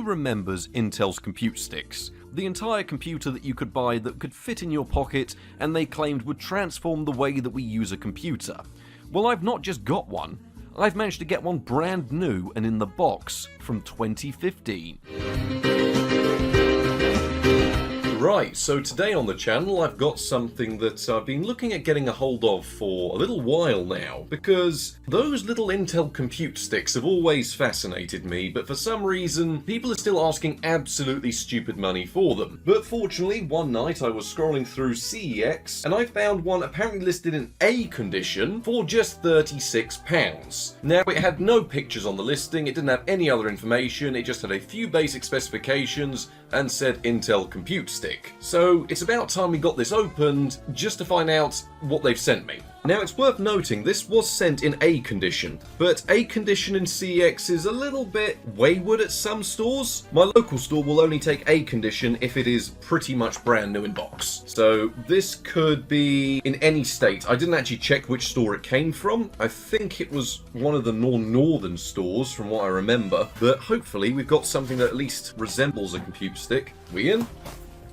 Who remembers Intel's compute sticks? The entire computer that you could buy that could fit in your pocket and they claimed would transform the way that we use a computer. Well, I've not just got one, I've managed to get one brand new and in the box from 2015. Right, so today on the channel I've got something that I've been looking at getting a hold of for a little while now, because those little Intel compute sticks have always fascinated me, but for some reason people are still asking absolutely stupid money for them. But fortunately, one night I was scrolling through CEX and I found one apparently listed in A condition for just £36. Now, it had no pictures on the listing, it didn't have any other information, it just had a few basic specifications and said Intel compute stick. So it's about time we got this opened just to find out what they've sent me. Now, it's worth noting this was sent in A condition, but A condition in CEX is a little bit wayward at some stores. My local store will only take A condition if it is pretty much brand new in box. So this could be in any state. I didn't actually check which store it came from. I think it was one of the more northern stores from what I remember, but hopefully we've got something that at least resembles a compute stick. We in?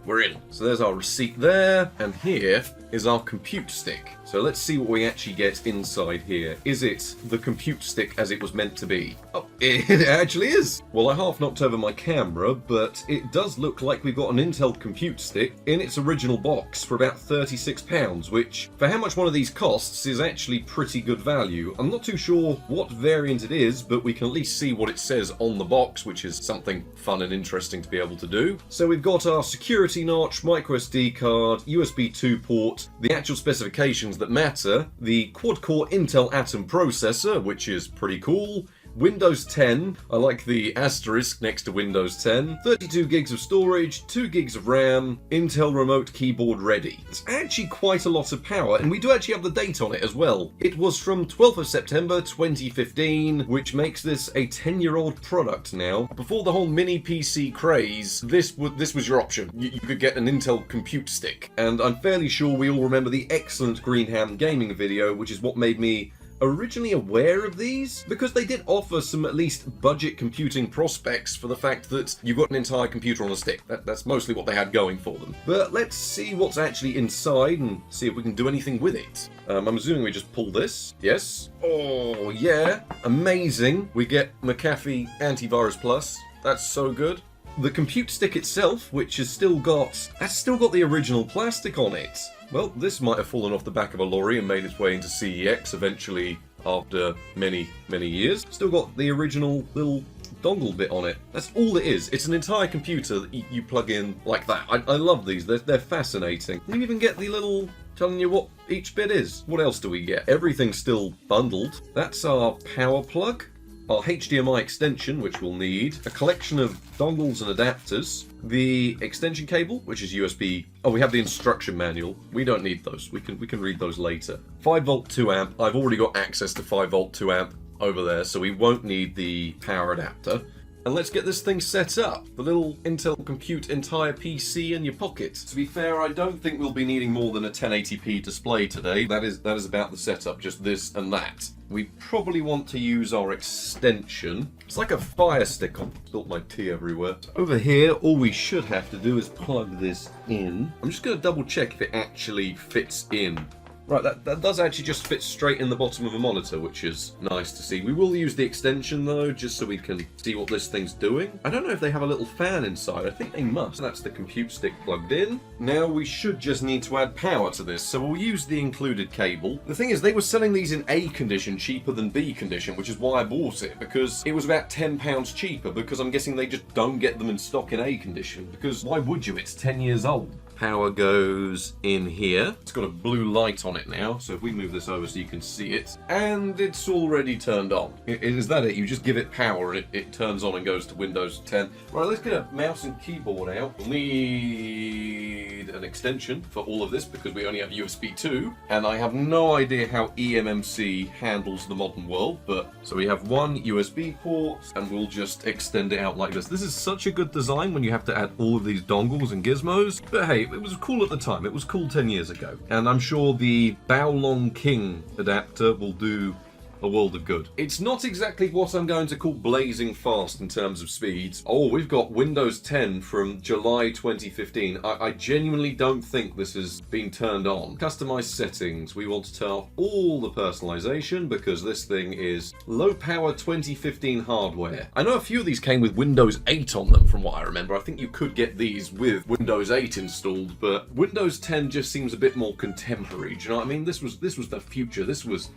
We're in. So there's our receipt there, and here is our compute stick. So let's see what we actually get inside here. Is it the compute stick as it was meant to be? Oh, it actually is! Well, I half knocked over my camera, but it does look like we've got an Intel compute stick in its original box for about £36, which, for how much one of these costs, is actually pretty good value. I'm not too sure what variant it is, but we can at least see what it says on the box, which is something fun and interesting to be able to do. So we've got our security notch, micro SD card, USB 2 port, the actual specifications that matter, the quad-core Intel Atom processor, which is pretty cool, Windows 10, I like the asterisk next to Windows 10, 32 gigs of storage, 2 gigs of RAM, Intel remote keyboard ready. It's actually quite a lot of power, and we do actually have the date on it as well. It was from 12th of September 2015, which makes this a 10-year-old product now. Before the whole mini PC craze, this was your option. You could get an Intel compute stick, and I'm fairly sure we all remember the excellent Greenham gaming video, which is what made me originally aware of these, because they did offer some at least budget computing prospects for the fact that you've got an entire computer on a stick. That's mostly what they had going for them. But let's see what's actually inside and see if we can do anything with it. I'm assuming we just pull this. Yes. Oh yeah, amazing. We get McAfee Antivirus Plus. That's so good. The compute stick itself, which has still got the original plastic on it. Well, this might have fallen off the back of a lorry and made its way into CEX eventually after many, many years. Still got the original little dongle bit on it. That's all it is. It's an entire computer that you plug in like that. I love these. They're fascinating. You even get the little telling you what each bit is. What else do we get? Everything's still bundled. That's our power plug. Our HDMI extension, which we'll need, a collection of dongles and adapters, the extension cable, which is USB. Oh, we have the instruction manual. We don't need those. We can read those later. 5V 2 amp. I've already got access to 5V 2 amp over there, so we won't need the power adapter. And let's get this thing set up. The little Intel Compute entire PC in your pocket. To be fair, I don't think we'll be needing more than a 1080p display today. That is about the setup, just this and that. We probably want to use our extension. It's like a fire stick. I've spilt my tea everywhere. So over here, all we should have to do is plug this in. I'm just going to double check if it actually fits in. Right, that does actually just fit straight in the bottom of a monitor, which is nice to see. We will use the extension though, just so we can see what this thing's doing. I don't know if they have a little fan inside. I think they must. That's the compute stick plugged in. Now we should just need to add power to this, so we'll use the included cable. The thing is, they were selling these in A condition cheaper than B condition, which is why I bought it, because it was about £10 cheaper, because I'm guessing they just don't get them in stock in A condition, because why would you? It's 10 years old. Power goes in here. It's got a blue light on it now, so if we move this over so you can see it, and it's already turned on. Is that it? You just give it power and it turns on and goes to Windows 10. Right, let's get a mouse and keyboard out. We'll need an extension for all of this because we only have USB 2, and I have no idea how eMMC handles the modern world, but so we have one USB port and we'll just extend it out like this. This is such a good design when you have to add all of these dongles and gizmos, but hey, it was cool at the time. It was cool 10 years ago. And I'm sure the Bao Long King adapter will do a world of good. It's not exactly what I'm going to call blazing fast in terms of speeds. Oh, we've got Windows 10 from July 2015. I genuinely don't think this has been turned on. Customize settings. We want to turn off all the personalization because this thing is low power 2015 hardware. I know a few of these came with Windows 8 on them from what I remember. I think you could get these with Windows 8 installed, but Windows 10 just seems a bit more contemporary. Do you know what I mean? This was the future. This was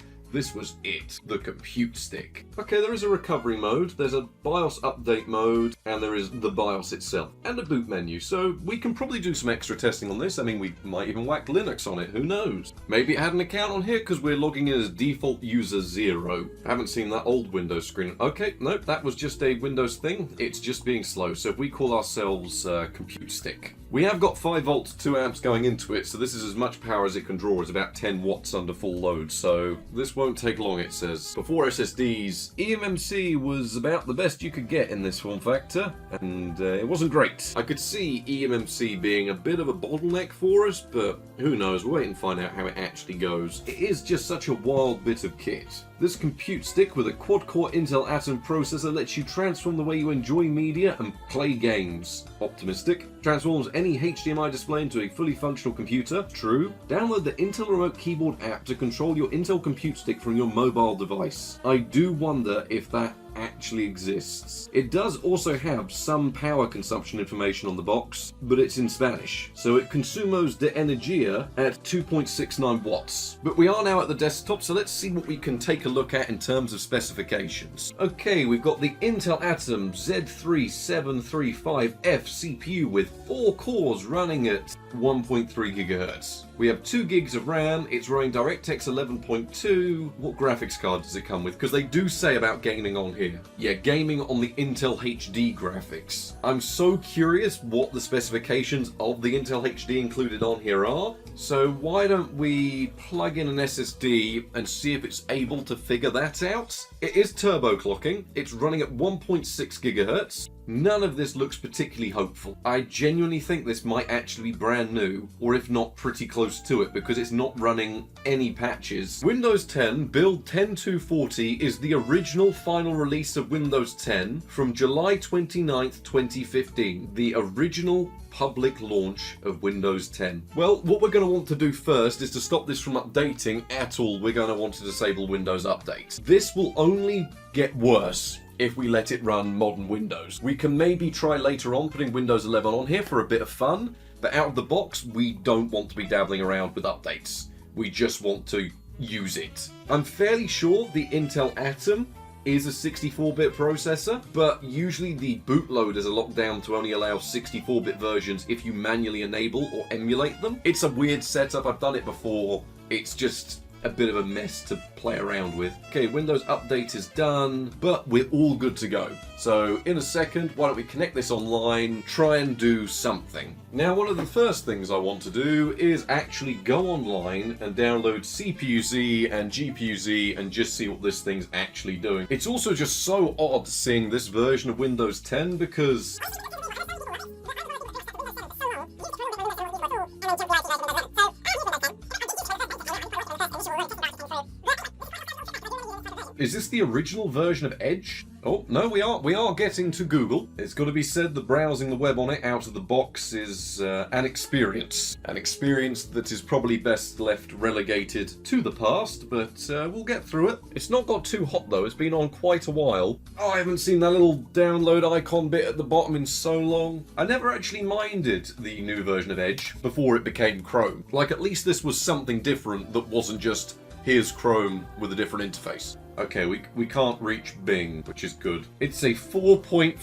it, the compute stick. Okay, there is a recovery mode, there's a BIOS update mode, and there is the BIOS itself, and a boot menu, so we can probably do some extra testing on this. I mean, we might even whack Linux on it, who knows? Maybe it had an account on here because we're logging in as default user 0. I haven't seen that old Windows screen. Okay, nope, that was just a Windows thing. It's just being slow, so if we call ourselves compute stick. We have got 5 volts, 2 amps going into it, so this is as much power as it can draw. It's about 10 watts under full load, so this won't take long, it says. Before SSDs, eMMC was about the best you could get in this form factor, and it wasn't great. I could see eMMC being a bit of a bottleneck for us, but who knows, we'll wait and find out how it actually goes. It is just such a wild bit of kit. This compute stick with a quad-core Intel Atom processor lets you transform the way you enjoy media and play games. Optimistic. Transforms any HDMI display into a fully functional computer. True. Download the Intel Remote Keyboard app to control your Intel compute stick from your mobile device. I do wonder if that actually exists. It does also have some power consumption information on the box, but it's in Spanish, so it consumos de energía at 2.69 watts. But we are now at the desktop, so let's see what we can take a look at in terms of specifications. Okay, we've got the Intel Atom Z3735F CPU with 4 cores running at 1.3 GHz. We have 2 gigs of RAM, it's running DirectX 11.2. What graphics card does it come with? Because they do say about gaming on here. Yeah, gaming on the Intel HD graphics. I'm so curious what the specifications of the Intel HD included on here are. So why don't we plug in an SSD and see if it's able to figure that out? It is turbo clocking. It's running at 1.6 GHz. None of this looks particularly hopeful. I genuinely think this might actually be brand new, or if not pretty close to it, because it's not running any patches. Windows 10 build 10240 is the original final release of Windows 10 from July 29th, 2015. The original public launch of Windows 10. Well, what we're going to want to do first is to stop this from updating at all. We're going to want to disable Windows Update. This will only get worse if we let it run modern Windows. We can maybe try later on putting Windows 11 on here for a bit of fun, but out of the box, we don't want to be dabbling around with updates. We just want to use it. I'm fairly sure the Intel Atom is a 64-bit processor, but usually the bootloaders are locked down to only allow 64-bit versions if you manually enable or emulate them. It's a weird setup, I've done it before. It's just a bit of a mess to play around with. Okay, Windows Update is done, but we're all good to go. So in a second, why don't we connect this online, try and do something. Now, one of the first things I want to do is actually go online and download CPU-Z and GPU-Z and just see what this thing's actually doing. It's also just so odd seeing this version of Windows 10 because is this the original version of Edge? Oh, no, we are getting to Google. It's got to be said that browsing the web on it out of the box is an experience. An experience that is probably best left relegated to the past, but we'll get through it. It's not got too hot though, it's been on quite a while. Oh, I haven't seen that little download icon bit at the bottom in so long. I never actually minded the new version of Edge before it became Chrome. Like, at least this was something different that wasn't just here's Chrome with a different interface. Okay, we can't reach Bing, which is good. It's a 4.5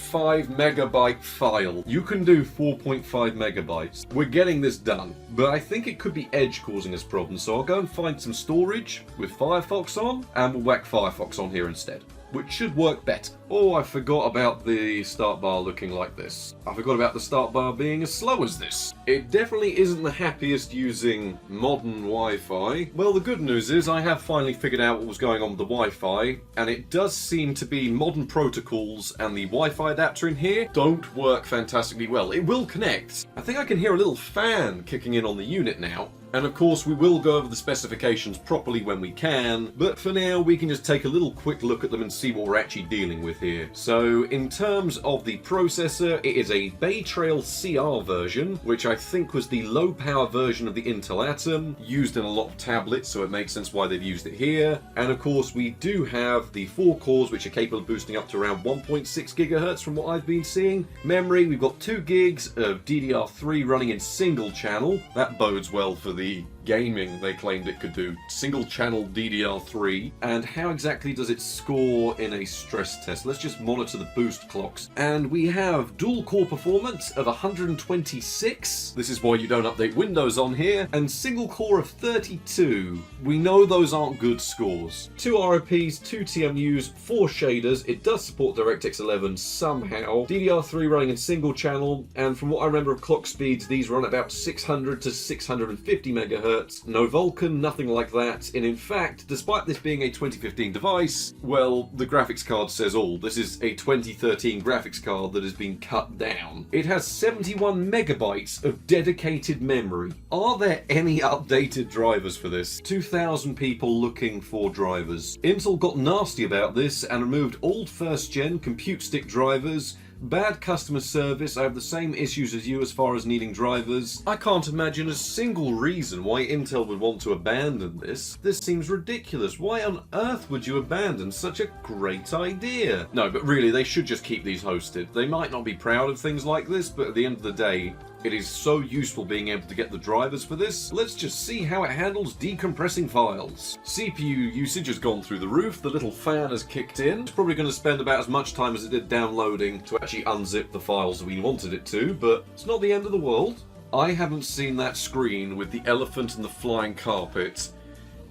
megabyte file. You can do 4.5 megabytes. We're getting this done, but I think it could be Edge causing us problems, so I'll go and find some storage with Firefox on, and we'll whack Firefox on here instead, which should work better. Oh, I forgot about the start bar looking like this. I forgot about the start bar being as slow as this. It definitely isn't the happiest using modern Wi-Fi. Well, the good news is I have finally figured out what was going on with the Wi-Fi, and it does seem to be modern protocols and the Wi-Fi adapter in here don't work fantastically well. It will connect. I think I can hear a little fan kicking in on the unit now. And of course we will go over the specifications properly when we can, but for now we can just take a little quick look at them and see what we're actually dealing with here. So in terms of the processor, it is a Bay Trail CR version, which I think was the low power version of the Intel Atom, used in a lot of tablets, so it makes sense why they've used it here. And of course we do have the 4 cores which are capable of boosting up to around 1.6 gigahertz from what I've been seeing. Memory, we've got 2 gigs of DDR3 running in single channel. That bodes well for the gaming they claimed it could do. Single channel DDR3. And how exactly does it score in a stress test? Let's just monitor the boost clocks. And we have dual core performance of 126. This is why you don't update Windows on here. And single core of 32. We know those aren't good scores. 2 ROPs, 2 TMUs, 4 shaders. It does support DirectX 11 somehow. DDR3 running in single channel. And from what I remember of clock speeds, these run at about 600 to 650 megahertz. No Vulkan, nothing like that. And in fact, despite this being a 2015 device, well, the graphics card says all. This is a 2013 graphics card that has been cut down. It has 71 megabytes of dedicated memory. Are there any updated drivers for this? 2,000 people looking for drivers. Intel got nasty about this and removed old first-gen compute stick drivers. Bad customer service. I have the same issues as you as far as needing drivers. I can't imagine a single reason why Intel would want to abandon this. This seems ridiculous. Why on earth would you abandon such a great idea? No, but really, they should just keep these hosted. They might not be proud of things like this, but at the end of the day, it is so useful being able to get the drivers for this. Let's just see how it handles decompressing files. CPU usage has gone through the roof. The little fan has kicked in. It's probably going to spend about as much time as it did downloading to actually unzip the files that we wanted it to, but it's not the end of the world. I haven't seen that screen with the elephant and the flying carpet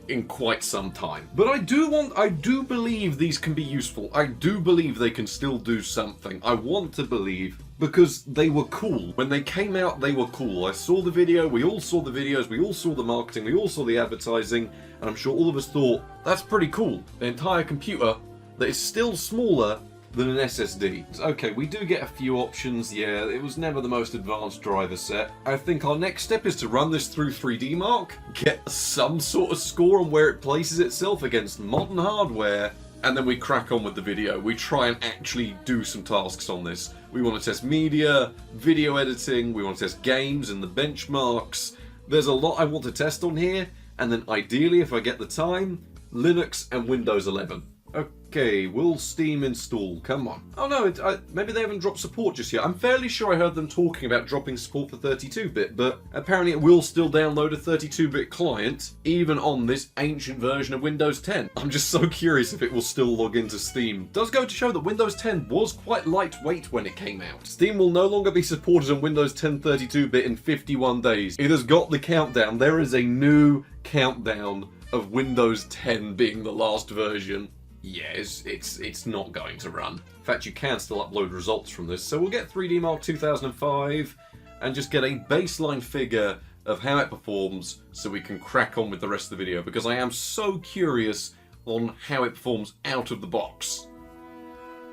in quite some time. But I do believe these can be useful. I do believe they can still do something. I want to believe, because they were cool. When they came out, they were cool. I saw the video, we all saw the videos, we all saw the marketing, we all saw the advertising, and I'm sure all of us thought, that's pretty cool. An entire computer that is still smaller than an SSD. Okay, we do get a few options. Yeah, it was never the most advanced driver set. I think our next step is to run this through 3D Mark, get some sort of score on where it places itself against modern hardware, and then we crack on with the video. We try and actually do some tasks on this. We want to test media, video editing, we want to test games and the benchmarks. There's a lot I want to test on here, and then ideally, if I get the time, Linux and Windows 11. Okay, will Steam install? Come on. Oh no, maybe they haven't dropped support just yet. I'm fairly sure I heard them talking about dropping support for 32-bit, but apparently it will still download a 32-bit client, even on this ancient version of Windows 10. I'm just so curious if it will still log into Steam. It does go to show that Windows 10 was quite lightweight when it came out. Steam will no longer be supported on Windows 10 32-bit in 51 days. It has got the countdown. There is a new countdown of Windows 10 being the last version. Yes, it's not going to run. In fact, you can still upload results from this, so we'll get 3D Mark 2005 and just get a baseline figure of how it performs so we can crack on with the rest of the video, because I am so curious on how it performs out of the box.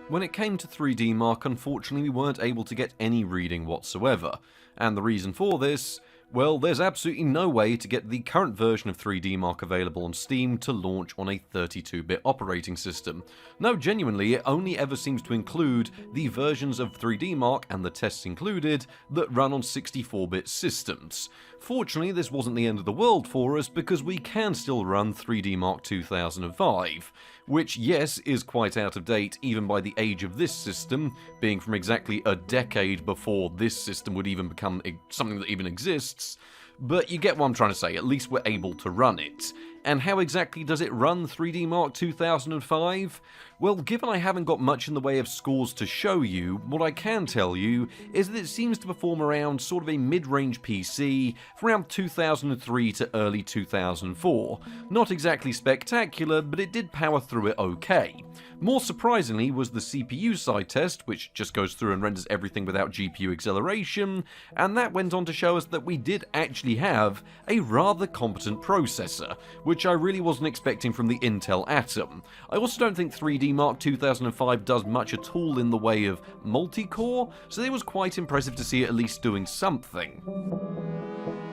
When it came to 3D Mark, unfortunately we weren't able to get any reading whatsoever, and the reason for this, well, there's absolutely no way to get the current version of 3D Mark available on Steam to launch on a 32-bit operating system. No, genuinely, it only ever seems to include the versions of 3D Mark and the tests included that run on 64-bit systems. Fortunately, this wasn't the end of the world for us, because we can still run 3D Mark 2005, which, yes, is quite out of date even by the age of this system, being from exactly a decade before this system would even become something that even exists, but you get what I'm trying to say. At least we're able to run it. And how exactly does it run 3D Mark 2005? Well, given I haven't got much in the way of scores to show you, what I can tell you is that it seems to perform around sort of a mid-range PC from around 2003 to early 2004. Not exactly spectacular, but it did power through it okay. More surprisingly was the CPU side test, which just goes through and renders everything without GPU acceleration, and that went on to show us that we did actually have a rather competent processor, which I really wasn't expecting from the Intel Atom. I also don't think 3D Mark 2005 does much at all in the way of multi-core, so it was quite impressive to see it at least doing something.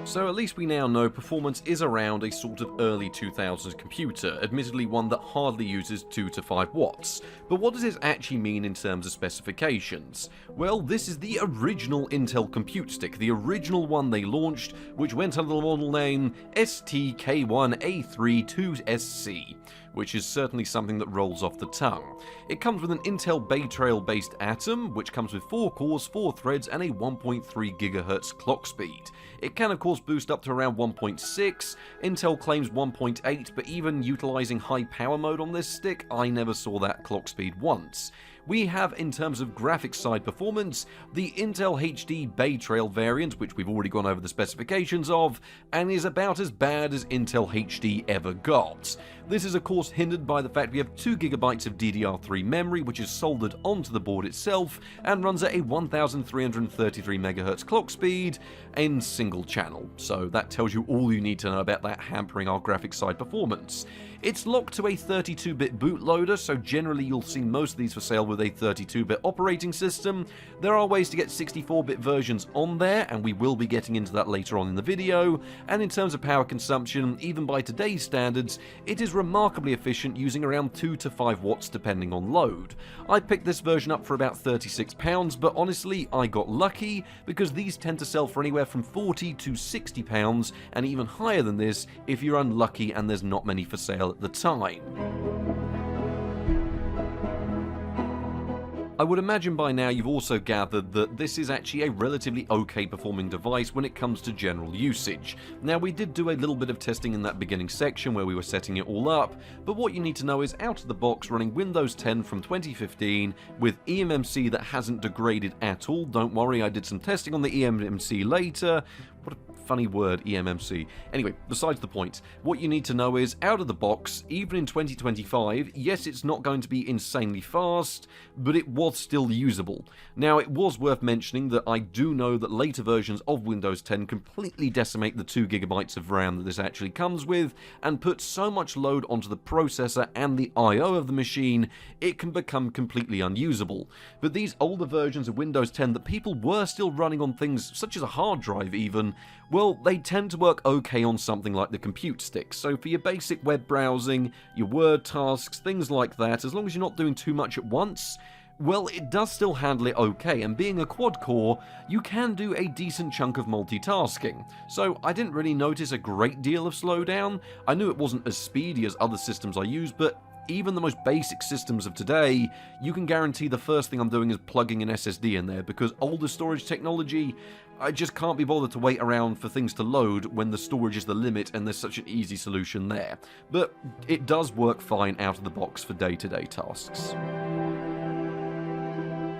So at least we now know performance is around a sort of early 2000s computer, admittedly one that hardly uses 2 to 5 watts. But what does this actually mean in terms of specifications? Well, this is the original Intel compute stick, the original one they launched, which went under the model name STK1A32SC, which is certainly something that rolls off the tongue. It comes with an Intel Bay Trail based Atom, which comes with 4 cores, 4 threads, and a 1.3 GHz clock speed. It can of course boost up to around 1.6, Intel claims 1.8, but even utilizing high power mode on this stick, I never saw that clock speed once. We have, in terms of graphics side performance, the Intel HD Bay Trail variant, which we've already gone over the specifications of, and is about as bad as Intel HD ever got. This is of course hindered by the fact we have 2GB of DDR3 memory, which is soldered onto the board itself, and runs at a 1333 MHz clock speed in single channel. So that tells you all you need to know about that hampering our graphics side performance. It's locked to a 32-bit bootloader, so generally you'll see most of these for sale with a 32-bit operating system. There are ways to get 64-bit versions on there, and we will be getting into that later on in the video. And in terms of power consumption, even by today's standards, it is remarkably efficient, using around 2 to 5 watts depending on load. I picked this version up for about £36, but honestly I got lucky, because these tend to sell for anywhere from £40 to £60, and even higher than this if you're unlucky and there's not many for sale at the time. I would imagine by now you've also gathered that this is actually a relatively okay performing device when it comes to general usage. Now, we did do a little bit of testing in that beginning section where we were setting it all up, but what you need to know is out of the box running Windows 10 from 2015 with eMMC that hasn't degraded at all. Don't worry, I did some testing on the eMMC later. What a funny word, eMMC. Anyway, besides the point, what you need to know is, out of the box, even in 2025, yes, it's not going to be insanely fast, but it was still usable. Now, it was worth mentioning that I do know that later versions of Windows 10 completely decimate the 2GB of RAM that this actually comes with, and put so much load onto the processor and the I/O of the machine, it can become completely unusable. But these older versions of Windows 10 that people were still running on things such as a hard drive even, well, they tend to work okay on something like the compute stick. So for your basic web browsing, your Word tasks, things like that, as long as you're not doing too much at once, well, it does still handle it okay, and being a quad-core, you can do a decent chunk of multitasking. So I didn't really notice a great deal of slowdown. I knew it wasn't as speedy as other systems I use, but even the most basic systems of today, you can guarantee the first thing I'm doing is plugging an SSD in there, because older storage technology, I just can't be bothered to wait around for things to load when the storage is the limit and there's such an easy solution there. But it does work fine out of the box for day-to-day tasks.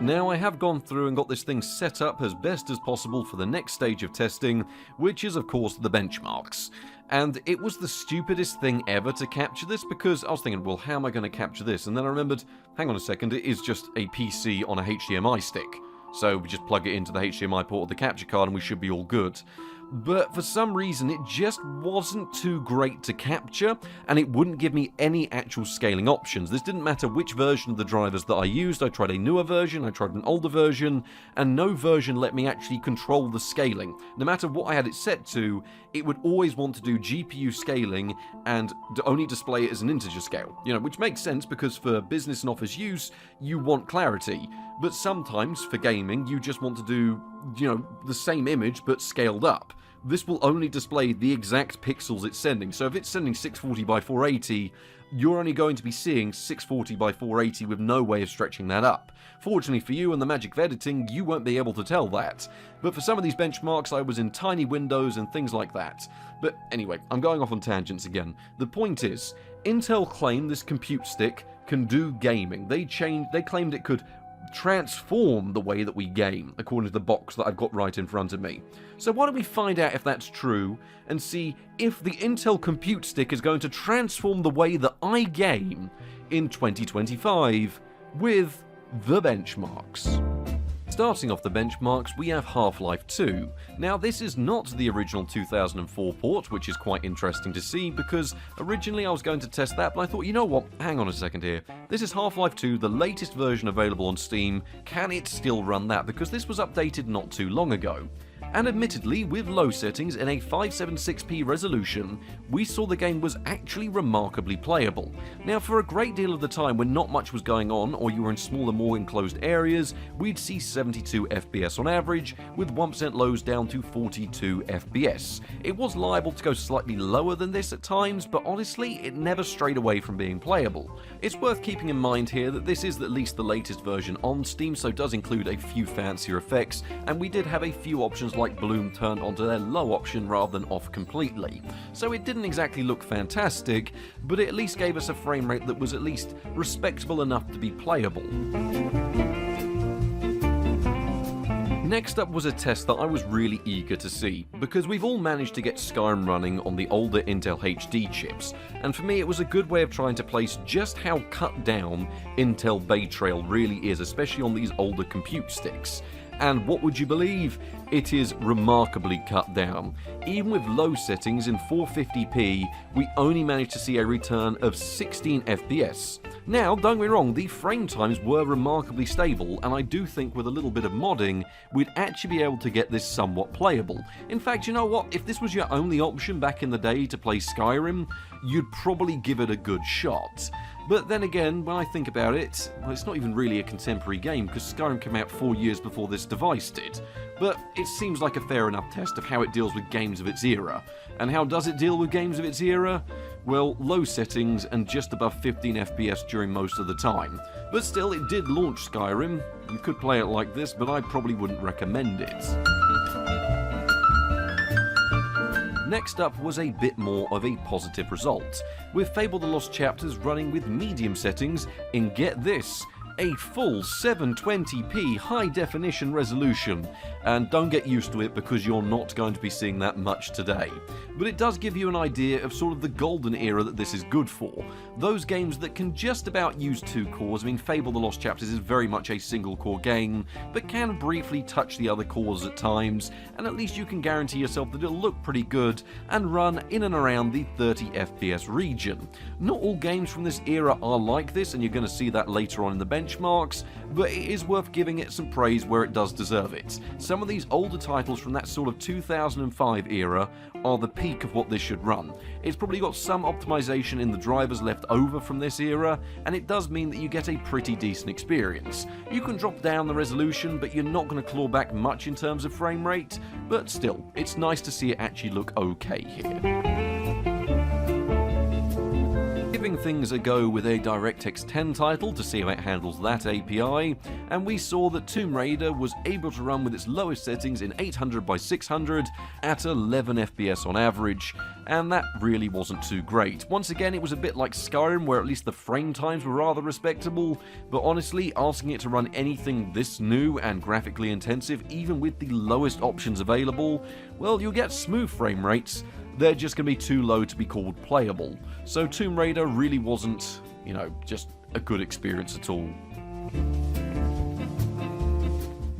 Now, I have gone through and got this thing set up as best as possible for the next stage of testing, which is of course the benchmarks. And it was the stupidest thing ever to capture this, because I was thinking, well, how am I going to capture this? And then I remembered, hang on a second, it is just a PC on a HDMI stick. So we just plug it into the HDMI port of the capture card and we should be all good. But for some reason it just wasn't too great to capture, and it wouldn't give me any actual scaling options. This didn't matter which version of the drivers that I used. I tried a newer version, I tried an older version, and no version let me actually control the scaling. No matter what I had it set to, it would always want to do GPU scaling and only display it as an integer scale. You know, which makes sense because for business and office use, you want clarity. But sometimes, for gaming, you just want to do, you know, the same image but scaled up. This will only display the exact pixels it's sending. So if it's sending 640 by 480, you're only going to be seeing 640 by 480 with no way of stretching that up. Fortunately for you and the magic of editing, you won't be able to tell that. But for some of these benchmarks, I was in tiny windows and things like that. But anyway, I'm going off on tangents again. The point is, Intel claimed this compute stick can do gaming. They claimed it could transform the way that we game, according to the box that I've got right in front of me. So why don't we find out if that's true, and see if the Intel compute stick is going to transform the way that I game in 2025 with the benchmarks. Starting off the benchmarks, we have Half-Life 2. Now, this is not the original 2004 port, which is quite interesting to see, because originally I was going to test that, but I thought, you know what, hang on a second here. This is Half-Life 2, the latest version available on Steam. Can it still run that? Because this was updated not too long ago. and admittedly, with low settings in a 576p resolution, we saw the game was actually remarkably playable. Now, for a great deal of the time when not much was going on, or you were in smaller, more enclosed areas, we'd see 72 FPS on average, with 1% lows down to 42 FPS. It was liable to go slightly lower than this at times, but honestly, it never strayed away from being playable. It's worth keeping in mind here that this is at least the latest version on Steam, so it does include a few fancier effects, and we did have a few options like bloom turned onto their low option rather than off completely. So it didn't exactly look fantastic, but it at least gave us a frame rate that was at least respectable enough to be playable. Next up was a test that I was really eager to see, because we've all managed to get Skyrim running on the older Intel HD chips, and for me it was a good way of trying to place just how cut down Intel Bay Trail really is, especially on these older compute sticks. And what would you believe? It is remarkably cut down. Even with low settings in 450p, we only managed to see a return of 16 FPS. Now, don't get me wrong, the frame times were remarkably stable, and I do think with a little bit of modding, we'd actually be able to get this somewhat playable. In fact, you know what? If this was your only option back in the day to play Skyrim, you'd probably give it a good shot. But then again, when I think about it, well, it's not even really a contemporary game, because Skyrim came out 4 years before this device did. But it seems like a fair enough test of how it deals with games of its era. And how does it deal with games of its era? Well, low settings and just above 15 FPS during most of the time. But still, it did launch Skyrim. You could play it like this, but I probably wouldn't recommend it. Next up was a bit more of a positive result, with Fable the Lost Chapters running with medium settings in, get this, a full 720p high definition resolution, and don't get used to it because you're not going to be seeing that much today. But it does give you an idea of sort of the golden era that this is good for. Those games that can just about use 2 cores, I mean Fable the Lost Chapters is very much a single core game, but can briefly touch the other cores at times, and at least you can guarantee yourself that it'll look pretty good and run in and around the 30 FPS region. Not all games from this era are like this, and you're going to see that later on in the benchmarks, but it is worth giving it some praise where it does deserve it. Some of these older titles from that sort of 2005 era are the peak of what this should run. It's probably got some optimization in the drivers left over from this era, and it does mean that you get a pretty decent experience. You can drop down the resolution, but you're not going to claw back much in terms of frame rate, but still, it's nice to see it actually look okay here. Giving things a go with a DirectX 10 title to see how it handles that API, and we saw that Tomb Raider was able to run with its lowest settings in 800 by 600 at 11 FPS on average, and that really wasn't too great. Once again, it was a bit like Skyrim, where at least the frame times were rather respectable, but honestly, asking it to run anything this new and graphically intensive, even with the lowest options available, well, you'll get smooth frame rates. They're just going to be too low to be called playable. So Tomb Raider really wasn't, just a good experience at all.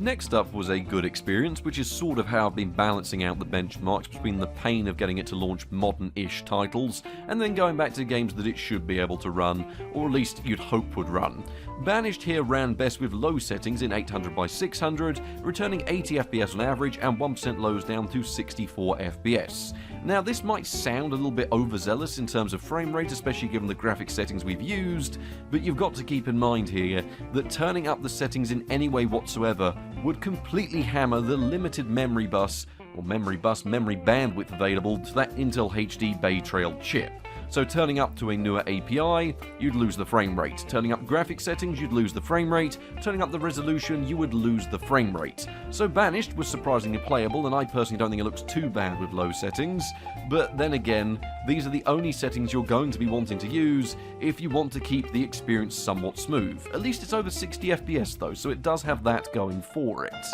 Next up was a good experience, which is sort of how I've been balancing out the benchmarks between the pain of getting it to launch modern-ish titles, and then going back to games that it should be able to run, or at least you'd hope would run. Banished here ran best with low settings in 800 by 600, returning 80 FPS on average and 1% lows down to 64 FPS. Now this might sound a little bit overzealous in terms of frame rate, especially given the graphic settings we've used, but you've got to keep in mind here that turning up the settings in any way whatsoever would completely hammer the limited memory bandwidth available to that Intel HD Bay Trail chip. So turning up to a newer API, you'd lose the frame rate. Turning up graphic settings, you'd lose the frame rate. Turning up the resolution, you would lose the frame rate. So Banished was surprisingly playable, and I personally don't think it looks too bad with low settings. But then again, these are the only settings you're going to be wanting to use if you want to keep the experience somewhat smooth. At least it's over 60 FPS though, so it does have that going for it.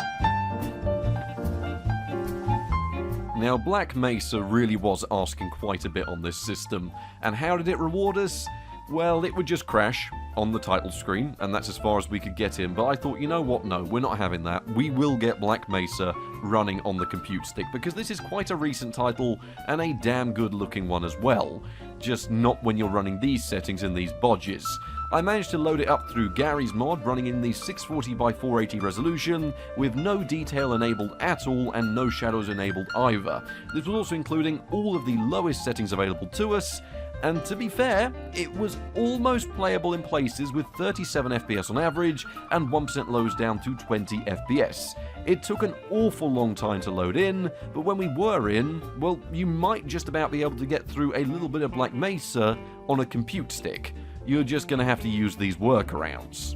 Now, Black Mesa really was asking quite a bit on this system, and how did it reward us? Well, it would just crash on the title screen, and that's as far as we could get in, but I thought, you know what, no, we're not having that. We will get Black Mesa running on the compute stick, because this is quite a recent title, and a damn good looking one as well. Just not when you're running these settings in these bodges. I managed to load it up through Gary's mod, running in the 640x480 resolution, with no detail enabled at all and no shadows enabled either. This was also including all of the lowest settings available to us, and to be fair, it was almost playable in places with 37 FPS on average and 1% lows down to 20 FPS. It took an awful long time to load in, but when we were in, well, you might just about be able to get through a little bit of Black Mesa on a compute stick. You're just going to have to use these workarounds.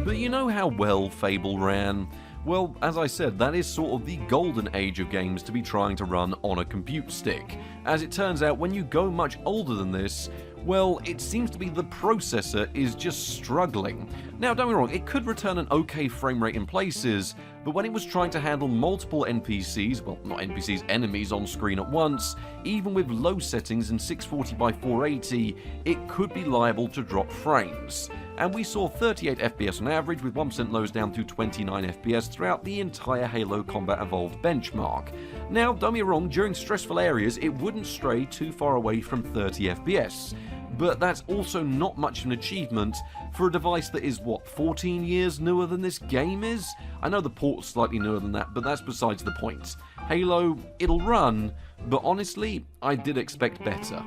But you know how well Fable ran? Well, as I said, that is sort of the golden age of games to be trying to run on a compute stick. As it turns out, when you go much older than this, well, it seems to be the processor is just struggling. Now, don't get me wrong, it could return an okay frame rate in places, but when it was trying to handle multiple NPCs, well, not NPCs, enemies on screen at once, even with low settings in 640x480, it could be liable to drop frames. And we saw 38 FPS on average, with 1% lows down to 29 FPS throughout the entire Halo Combat Evolved benchmark. Now, don't get me wrong, during stressful areas, it wouldn't stray too far away from 30 FPS. But that's also not much of an achievement for a device that is, 14 years newer than this game is? I know the port's slightly newer than that, but that's besides the point. Halo, it'll run, but honestly, I did expect better.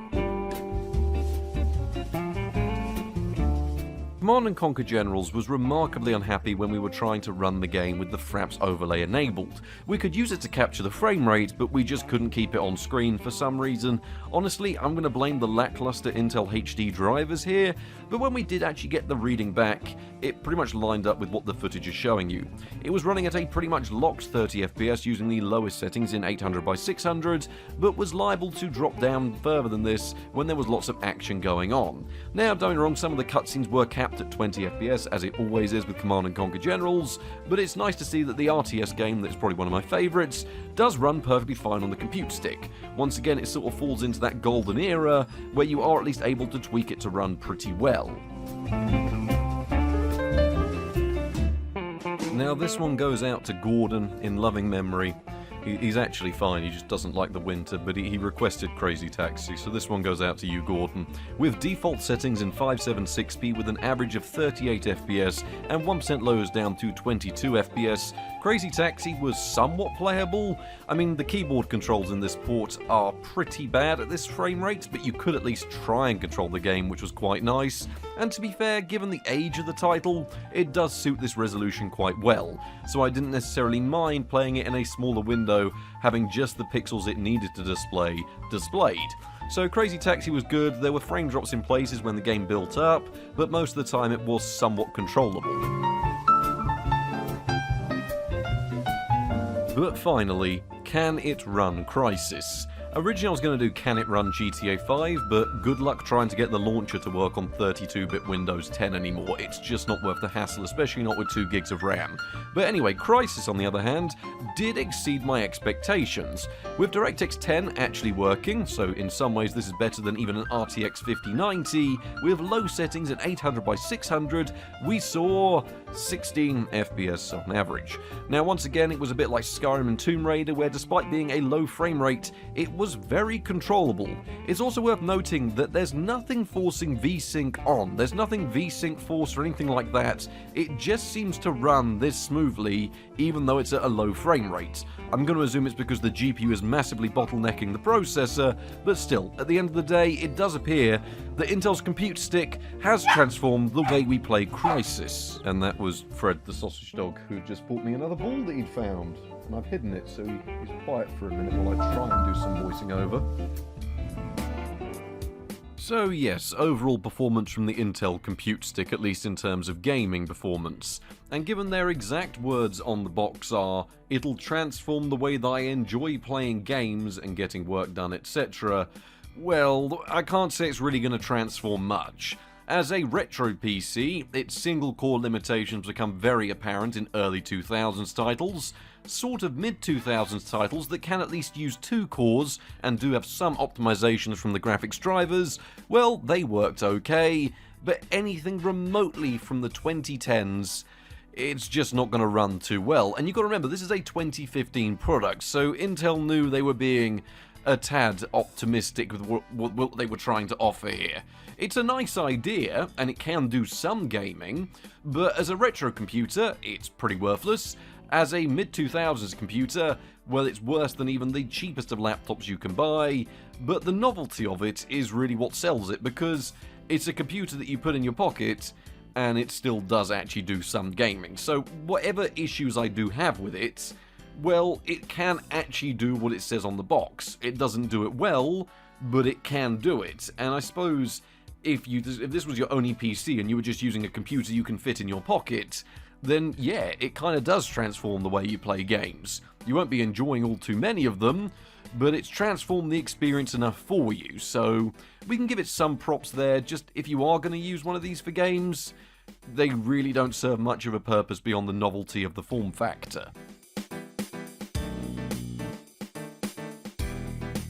Command & Conquer Generals was remarkably unhappy when we were trying to run the game with the Fraps overlay enabled. We could use it to capture the frame rate, but we just couldn't keep it on screen for some reason. Honestly, I'm going to blame the lackluster Intel HD drivers here, but when we did actually get the reading back, it pretty much lined up with what the footage is showing you. It was running at a pretty much locked 30 FPS using the lowest settings in 800x600, but was liable to drop down further than this when there was lots of action going on. Now, don't get me wrong, some of the cutscenes were capped at 20 FPS, as it always is with Command & Conquer Generals, but it's nice to see that the RTS game, that's probably one of my favourites, does run perfectly fine on the compute stick. Once again, it sort of falls into that golden era, where you are at least able to tweak it to run pretty well. Now this one goes out to Gordon in loving memory. He's actually fine, he just doesn't like the winter, but he requested Crazy Taxi, so this one goes out to you, Gordon. With default settings in 576p with an average of 38 FPS and 1% lows down to 22 FPS, Crazy Taxi was somewhat playable. I mean, the keyboard controls in this port are pretty bad at this frame rate, but you could at least try and control the game, which was quite nice. And to be fair, given the age of the title, it does suit this resolution quite well, so I didn't necessarily mind playing it in a smaller window, having just the pixels it needed to display displayed. So Crazy Taxi was good, there were frame drops in places when the game built up, but most of the time it was somewhat controllable. But finally, can it run Crysis? Originally I was going to do Can It Run GTA 5, but good luck trying to get the launcher to work on 32-bit Windows 10 anymore. It's just not worth the hassle, especially not with 2 gigs of RAM. But anyway, Crysis, on the other hand, did exceed my expectations. With DirectX 10 actually working, so in some ways this is better than even an RTX 5090, with low settings at 800x600, we saw 16 FPS on average. Now once again, it was a bit like Skyrim and Tomb Raider, where despite being a low frame rate, it was very controllable. It's also worth noting that there's nothing forcing VSync on. There's nothing VSync force or anything like that. It just seems to run this smoothly, even though it's at a low frame rate. I'm going to assume it's because the GPU is massively bottlenecking the processor, but still, at the end of the day, it does appear that Intel's compute stick has transformed the way we play Crysis. And that was Fred the sausage dog, who just brought me another ball that he'd found. And I've hidden it, so he's quiet for a minute while I try and do some voicing over. So yes, overall performance from the Intel compute stick, at least in terms of gaming performance. And given their exact words on the box are, it'll transform the way that I enjoy playing games and getting work done, etc., well, I can't say it's really going to transform much. As a retro PC, its single-core limitations become very apparent in early 2000s titles. Sort of mid-2000s titles that can at least use 2 cores and do have some optimizations from the graphics drivers, well, they worked okay, but anything remotely from the 2010s, it's just not going to run too well. And you've got to remember, this is a 2015 product, so Intel knew they were being a tad optimistic with what they were trying to offer here. It's a nice idea, and it can do some gaming, but as a retro computer, it's pretty worthless. As a mid-2000s computer, well, it's worse than even the cheapest of laptops you can buy, but the novelty of it is really what sells it, because it's a computer that you put in your pocket, and it still does actually do some gaming. So whatever issues I do have with it, well, it can actually do what it says on the box. It doesn't do it well, but it can do it. And I suppose if this was your only PC and you were just using a computer you can fit in your pocket, then yeah, it kind of does transform the way you play games. You won't be enjoying all too many of them, but it's transformed the experience enough for you, so we can give it some props there. Just if you are going to use one of these for games, they really don't serve much of a purpose beyond the novelty of the form factor.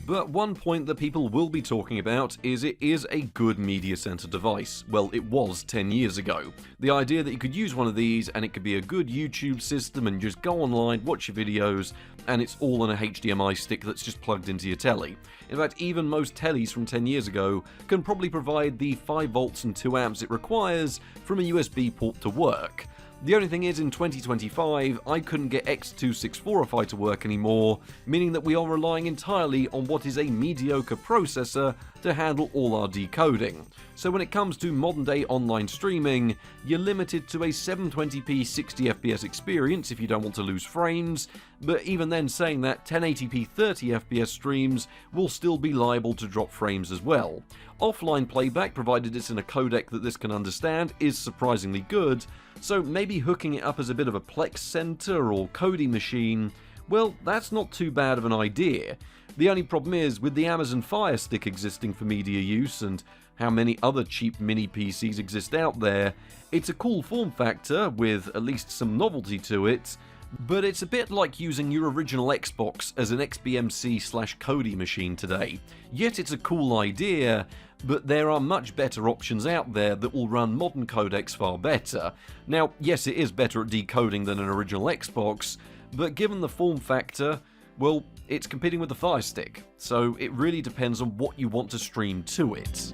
But one point that people will be talking about is it is a good media center device. Well, it was 10 years ago. The idea that you could use one of these and it could be a good YouTube system and just go online, watch your videos, and it's all on a HDMI stick that's just plugged into your telly. In fact, even most tellies from 10 years ago can probably provide the 5 volts and 2 amps it requires from a USB port to work. The only thing is, in 2025, I couldn't get X264ify to work anymore, meaning that we are relying entirely on what is a mediocre processor to handle all our decoding. So when it comes to modern day online streaming, you're limited to a 720p 60fps experience if you don't want to lose frames, but even then, saying that, 1080p 30fps streams will still be liable to drop frames as well. Offline playback, provided it's in a codec that this can understand, is surprisingly good, so maybe hooking it up as a bit of a Plex center or Kodi machine, well, that's not too bad of an idea. The only problem is, with the Amazon Fire Stick existing for media use and how many other cheap mini PCs exist out there, it's a cool form factor with at least some novelty to it, but it's a bit like using your original Xbox as an eMMC/Kodi machine today. Yet it's a cool idea, but there are much better options out there that will run modern codecs far better. Now, yes, it is better at decoding than an original Xbox, but given the form factor, well, it's competing with the Fire Stick, so it really depends on what you want to stream to it.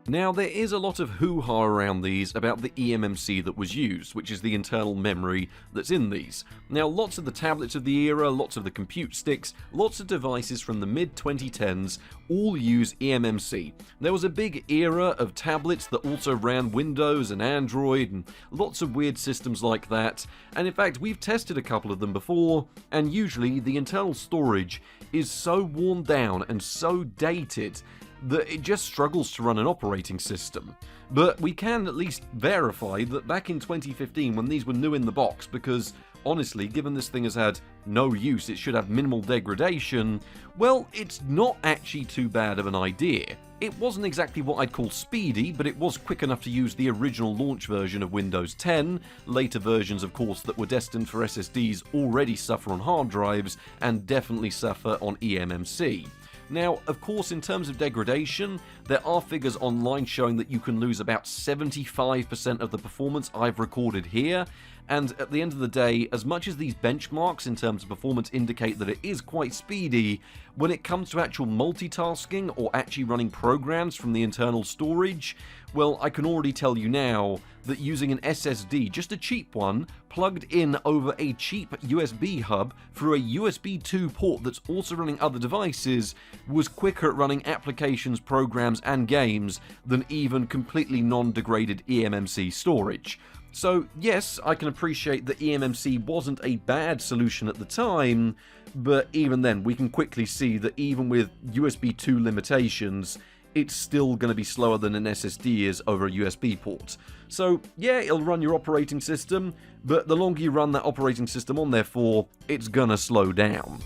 Now, there is a lot of hoo-ha around these about the eMMC that was used, which is the internal memory that's in these. Now, lots of the tablets of the era, lots of the compute sticks, lots of devices from the mid-2010s all use eMMC. There was a big era of tablets that also ran Windows and Android and lots of weird systems like that, and in fact, we've tested a couple of them before, and usually the internal storage is so worn down and so dated that it just struggles to run an operating system. But we can at least verify that back in 2015, when these were new in the box, because honestly, given this thing has had no use, it should have minimal degradation, well, it's not actually too bad of an idea. It wasn't exactly what I'd call speedy, but it was quick enough to use the original launch version of Windows 10. Later versions, of course, that were destined for SSDs already suffer on hard drives and definitely suffer on eMMC. Now, of course, in terms of degradation, there are figures online showing that you can lose about 75% of the performance I've recorded here, and at the end of the day, as much as these benchmarks in terms of performance indicate that it is quite speedy, when it comes to actual multitasking or actually running programs from the internal storage, well, I can already tell you now that using an SSD, just a cheap one, plugged in over a cheap USB hub through a USB 2 port that's also running other devices, was quicker at running applications, programs, and games than even completely non-degraded eMMC storage. So yes, I can appreciate that eMMC wasn't a bad solution at the time, but even then we can quickly see that even with USB 2 limitations, it's still going to be slower than an SSD is over a USB port. So yeah, it'll run your operating system, but the longer you run that operating system on there for, it's gonna slow down.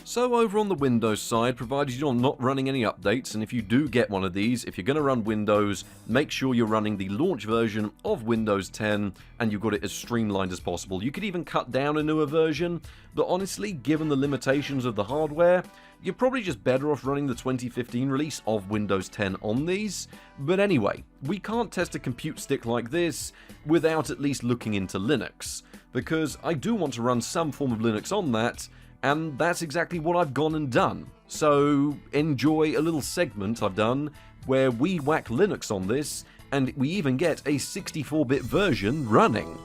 So over on the Windows side, provided you're not running any updates, and if you do get one of these, if you're going to run Windows, make sure you're running the launch version of Windows 10 and you've got it as streamlined as possible. You could even cut down a newer version, but honestly, given the limitations of the hardware, you're probably just better off running the 2015 release of Windows 10 on these. But anyway, we can't test a compute stick like this without at least looking into Linux, because I do want to run some form of Linux on that, and that's exactly what I've gone and done. So enjoy a little segment I've done where we whack Linux on this, and we even get a 64-bit version running.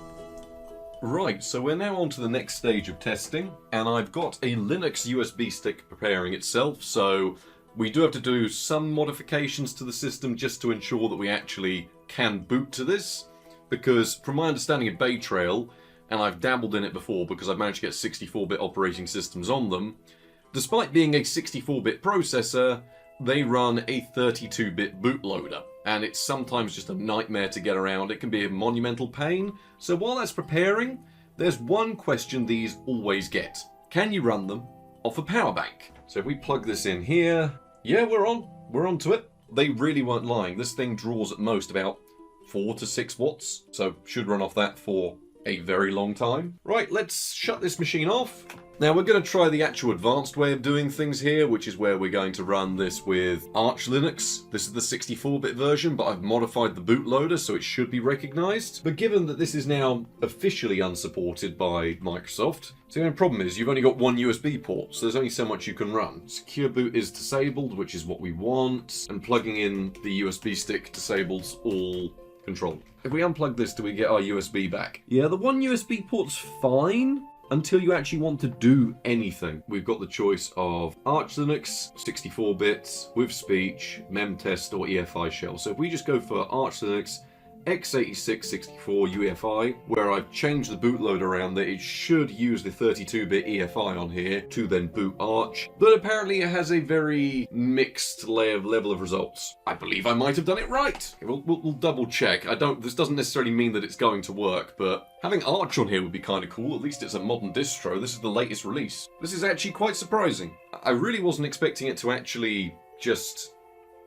Right, so we're now on to the next stage of testing, and I've got a Linux USB stick preparing itself, so we do have to do some modifications to the system just to ensure that we actually can boot to this, because from my understanding of Bay Trail, and I've dabbled in it before because I've managed to get 64-bit operating systems on them, despite being a 64-bit processor, they run a 32-bit bootloader, and it's sometimes just a nightmare to get around. It can be a monumental pain. So while that's preparing, there's one question these always get. Can you run them off a power bank? So if we plug this in here, yeah, we're on to it. They really weren't lying. This thing draws at most about 4 to 6 watts, so should run off that for a very long time. Right, let's shut this machine off. Now we're going to try the actual advanced way of doing things here, which is where we're going to run this with Arch Linux. This is the 64-bit version, but I've modified the bootloader so it should be recognized. But given that this is now officially unsupported by Microsoft, so the only problem is you've only got one USB port, so there's only so much you can run. Secure boot is disabled, which is what we want, and plugging in the USB stick disables all control. If we unplug this, do we get our USB back? Yeah, the one USB port's fine until you actually want to do anything. We've got the choice of Arch Linux, 64 bits, with speech, memtest, or EFI shell. So if we just go for Arch Linux, x86-64 UEFI, where I've changed the bootloader around that it should use the 32-bit EFI on here to then boot Arch, but apparently it has a very mixed level of results. I believe I might have done it right. We'll double check. This doesn't necessarily mean that it's going to work, but having Arch on here would be kind of cool. At least it's a modern distro. This is the latest release. This is actually quite surprising. I really wasn't expecting it to actually just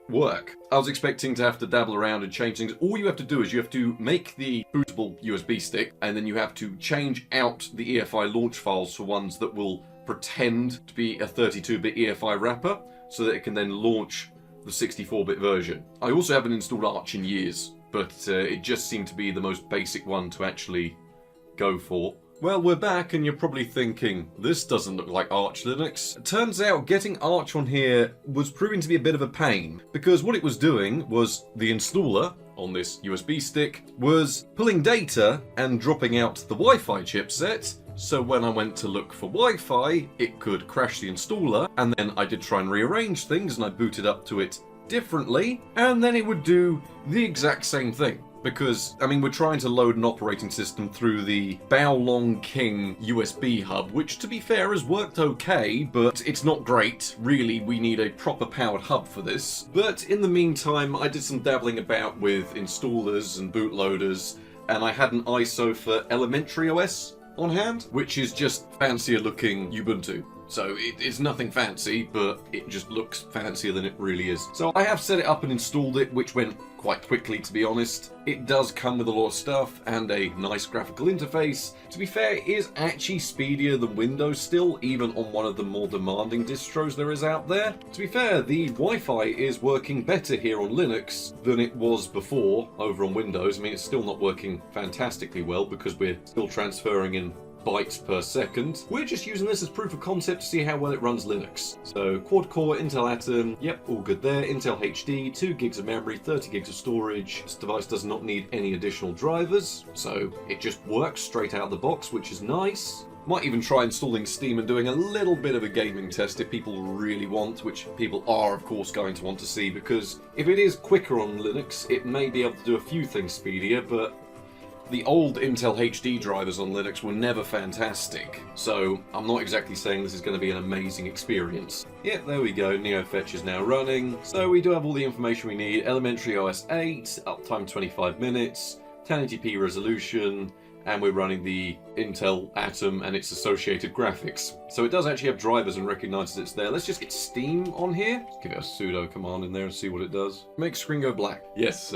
work. I was expecting to have to dabble around and change things. All you have to do is you have to make the bootable USB stick, and then you have to change out the EFI launch files for ones that will pretend to be a 32-bit EFI wrapper, so that it can then launch the 64-bit version. I also haven't installed Arch in years, but it just seemed to be the most basic one to actually go for. Well, we're back, and you're probably thinking, this doesn't look like Arch Linux. It turns out getting Arch on here was proving to be a bit of a pain, because what it was doing was the installer on this USB stick was pulling data and dropping out the Wi-Fi chipset. So when I went to look for Wi-Fi, it could crash the installer, and then I did try and rearrange things, and I booted up to it differently, and then it would do the exact same thing. Because, I mean, we're trying to load an operating system through the Baolong King USB hub, which, to be fair, has worked okay, but it's not great. Really, we need a proper powered hub for this. But in the meantime, I did some dabbling about with installers and bootloaders, and I had an ISO for Elementary OS on hand, which is just fancier looking Ubuntu. So it's nothing fancy, but it just looks fancier than it really is. So I have set it up and installed it, which went quite quickly, to be honest. It does come with a lot of stuff and a nice graphical interface. To be fair, it is actually speedier than Windows still, even on one of the more demanding distros there is out there. To be fair, the Wi-Fi is working better here on Linux than it was before over on Windows. I mean, it's still not working fantastically well because we're still transferring in bytes per second. We're just using this as proof of concept to see how well it runs Linux. So quad-core Intel Atom, yep, all good there. Intel HD, 2 gigs of memory, 30 gigs of storage. This device does not need any additional drivers, so it just works straight out of the box, which is nice. Might even try installing Steam and doing a little bit of a gaming test if people really want, which people are of course going to want to see, because if it is quicker on Linux, it may be able to do a few things speedier, but the old Intel HD drivers on Linux were never fantastic, so I'm not exactly saying this is going to be an amazing experience. Yep, there we go, NeoFetch is now running, so we do have all the information we need. Elementary OS 8, uptime 25 minutes, 1080p resolution, and we're running the Intel Atom and its associated graphics. So it does actually have drivers and recognises it's there. Let's just get Steam on here. Let's give it a sudo command in there and see what it does. Make screen go black. Yes,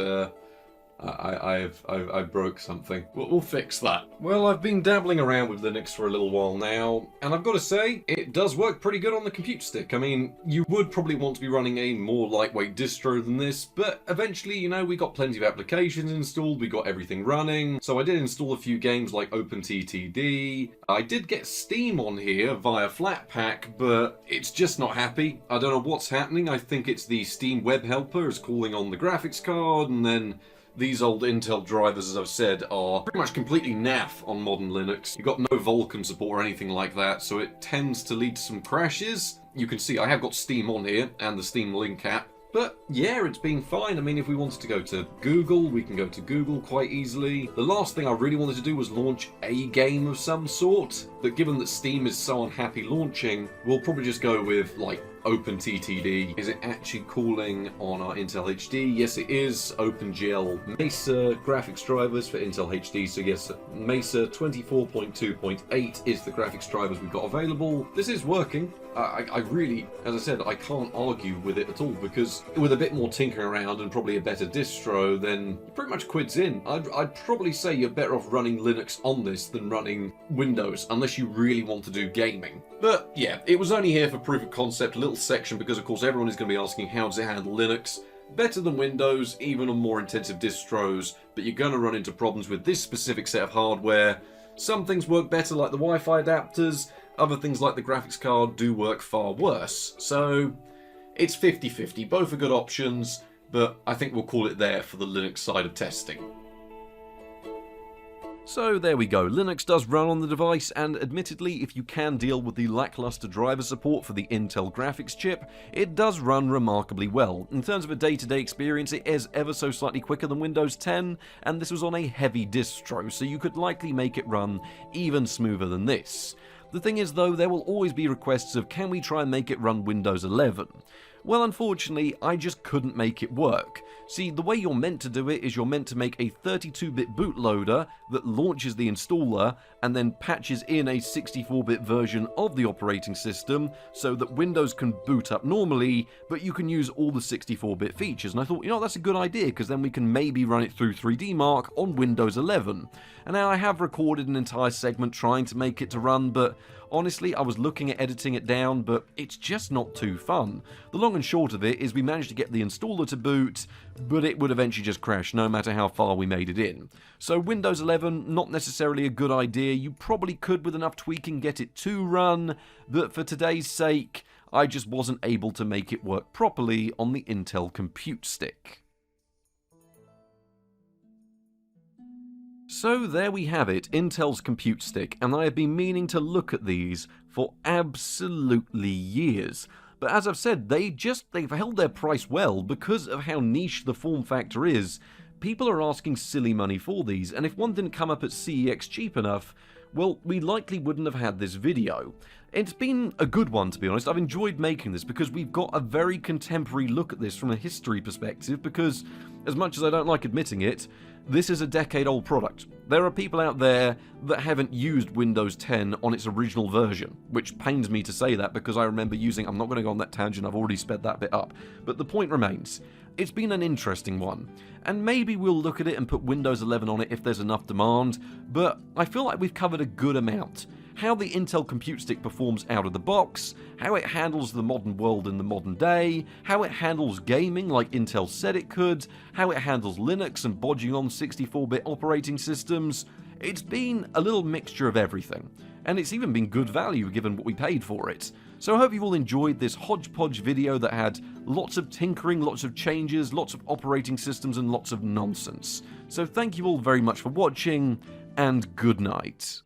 I broke something. We'll fix that. Well, I've been dabbling around with Linux for a little while now, and I've got to say, it does work pretty good on the compute stick. I mean, you would probably want to be running a more lightweight distro than this, but eventually, you know, we got plenty of applications installed, we got everything running, so I did install a few games like OpenTTD. I did get Steam on here via Flatpak, but it's just not happy. I don't know what's happening. I think it's the Steam web helper is calling on the graphics card, and then these old Intel drivers, as I've said, are pretty much completely naff on modern Linux. You've got no Vulkan support or anything like that, so it tends to lead to some crashes. You can see I have got Steam on here, and the Steam Link app. But yeah, it's been fine. I mean, if we wanted to go to Google, we can go to Google quite easily. The last thing I really wanted to do was launch a game of some sort. But given that Steam is so unhappy launching, we'll probably just go with, like, OpenTTD. Is it actually calling on our Intel HD? Yes, it is. OpenGL Mesa graphics drivers for Intel HD. So yes, Mesa 24.2.8 is the graphics drivers we've got available. This is working. I really, as I said, I can't argue with it at all, because with a bit more tinkering around and probably a better distro, then pretty much quid's in. I'd probably say you're better off running Linux on this than running Windows, unless you really want to do gaming. But yeah, it was only here for proof of concept, a little section, because of course everyone is going to be asking how does it handle Linux. Better than Windows, even on more intensive distros, but you're going to run into problems with this specific set of hardware. Some things work better, like the Wi-Fi adapters. Other things like the graphics card do work far worse. So it's 50-50. Both are good options, but I think we'll call it there for the Linux side of testing. So there we go, Linux does run on the device, and admittedly, if you can deal with the lackluster driver support for the Intel graphics chip, it does run remarkably well. In terms of a day-to-day experience, it is ever so slightly quicker than Windows 10, and this was on a heavy distro, so you could likely make it run even smoother than this. The thing is though, there will always be requests of can we try and make it run Windows 11? Well, unfortunately, I just couldn't make it work. See, the way you're meant to do it is you're meant to make a 32-bit bootloader that launches the installer and then patches in a 64-bit version of the operating system so that Windows can boot up normally, but you can use all the 64-bit features. And I thought, you know, that's a good idea, because then we can maybe run it through 3D Mark on Windows 11. And now I have recorded an entire segment trying to make it to run, but honestly, I was looking at editing it down, but it's just not too fun. The long and short of it is we managed to get the installer to boot, but it would eventually just crash no matter how far we made it in. So Windows 11, not necessarily a good idea. You probably could, with enough tweaking, get it to run, but for today's sake, I just wasn't able to make it work properly on the Intel Compute Stick. So there we have it, Intel's Compute Stick, and I have been meaning to look at these for absolutely years. But as I've said, they've held their price well because of how niche the form factor is. People are asking silly money for these, and if one didn't come up at CEX cheap enough, well, we likely wouldn't have had this video. It's been a good one, to be honest. I've enjoyed making this because we've got a very contemporary look at this from a history perspective, because, as much as I don't like admitting it, this is a decade-old product. There are people out there that haven't used Windows 10 on its original version, which pains me to say that because I remember using... I'm not going to go on that tangent, I've already sped that bit up. But the point remains, it's been an interesting one, and maybe we'll look at it and put Windows 11 on it if there's enough demand, but I feel like we've covered a good amount. How the Intel Compute Stick performs out of the box, how it handles the modern world in the modern day, how it handles gaming like Intel said it could, how it handles Linux and bodging on 64-bit operating systems. It's been a little mixture of everything, and it's even been good value given what we paid for it. So I hope you've all enjoyed this hodgepodge video that had lots of tinkering, lots of changes, lots of operating systems, and lots of nonsense. So thank you all very much for watching, and good night.